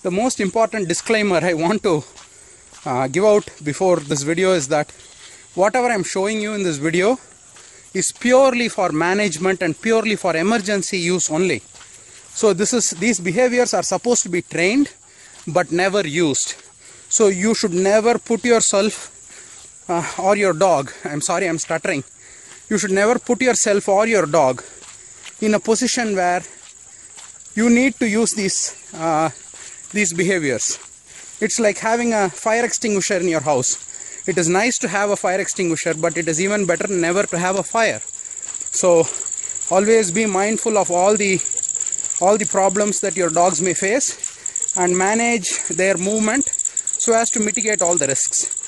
The most important disclaimer I want to give out before this video is that whatever I'm showing you in this video is purely for management and purely for emergency use only. So these behaviors are supposed to be trained but never used. So you should never put yourself or your dog, I'm sorry, I'm stuttering. You should never put yourself or your dog in a position where you need to use these behaviors. It's like having a fire extinguisher in your house. It is nice to have a fire extinguisher, but it is even better never to have a fire. So always be mindful of all the problems that your dogs may face and manage their movement so as to mitigate all the risks.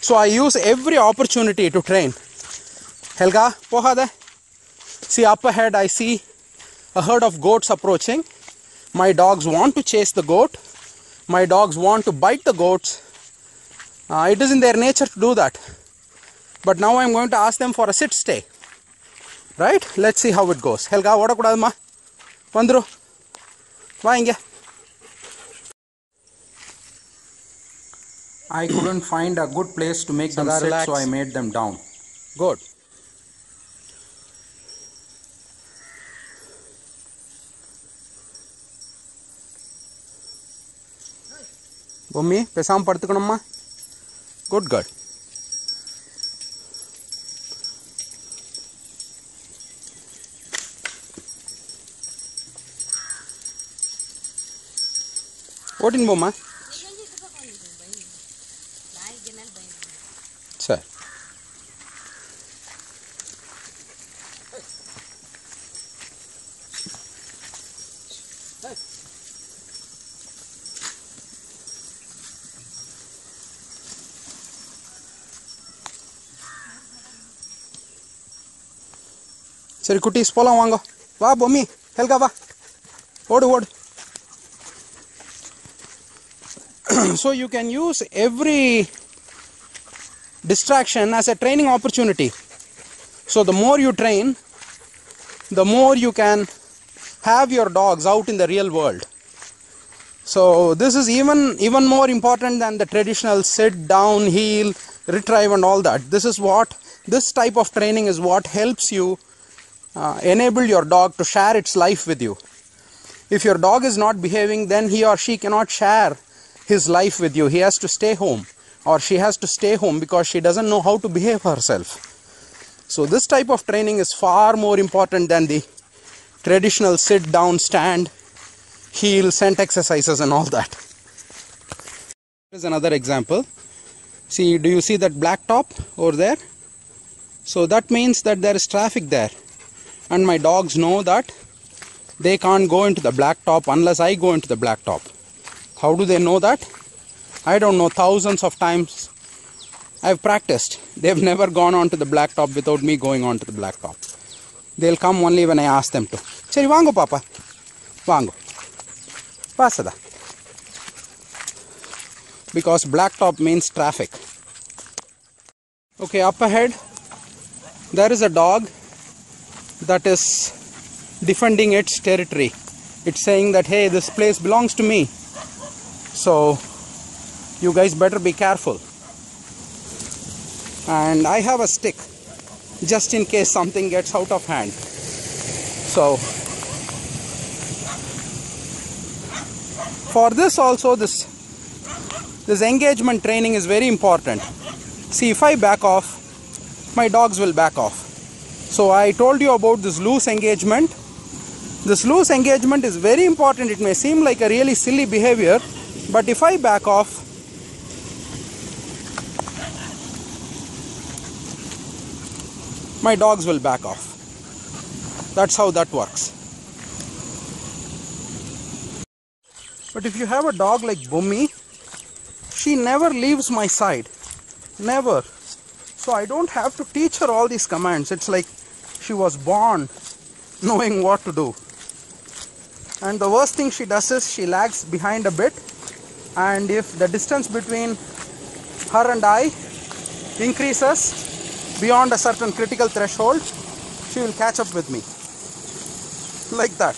So I use every opportunity to train. Helga, pohade. See, up ahead I see a herd of goats approaching. My dogs want to chase the goat. My dogs want to bite the goats. It is in their nature to do that. But now I'm going to ask them for a sit stay. Right? Let's see how it goes. Helga, what ma? Vandru. Va inge. I couldn't find a good place to make them sit, so I made them down. Good. Bummi, pesam paduthukanamma. Good girl. What in Bumma? Sir. Sari kutis polam vaanga. Va Bummi, Helga va. Odu. So you can use every distraction as a training opportunity. So the more you train, the more you can have your dogs out in the real world. So this is even more important than the traditional sit down, heel, retrieve and all that. This type of training is what helps you enable your dog to share its life with you. If your dog is not behaving, then he or she cannot share his life with you. He has to stay home, or she has to stay home because she doesn't know how to behave herself. So this type of training is far more important than the traditional sit down, stand, heel, scent exercises and all that. Here's another example. See, do you see that black top over there? So that means that there is traffic there, and my dogs know that they can't go into the black top unless I go into the black top. How do they know that? I don't know. Thousands of times I've practiced. They've never gone onto the blacktop without me going onto the blacktop. They'll come only when I ask them to. Seri vango papa. Vango. Pasada. Because blacktop means traffic. Okay, up ahead there is a dog that is defending its territory. It's saying that, hey, this place belongs to me. So you guys better be careful. And I have a stick just in case something gets out of hand. So for this also, this engagement training is very important. See, if I back off, my dogs will back off. So I told you about this loose engagement. This loose engagement is very important. It may seem like a really silly behavior, but if I back off, my dogs will back off. That's how that works. But if you have a dog like Bummi, she never leaves my side. Never. So I don't have to teach her all these commands. It's like she was born knowing what to do. And the worst thing she does is she lags behind a bit. And if the distance between her and I increases beyond a certain critical threshold, she will catch up with me. Like that.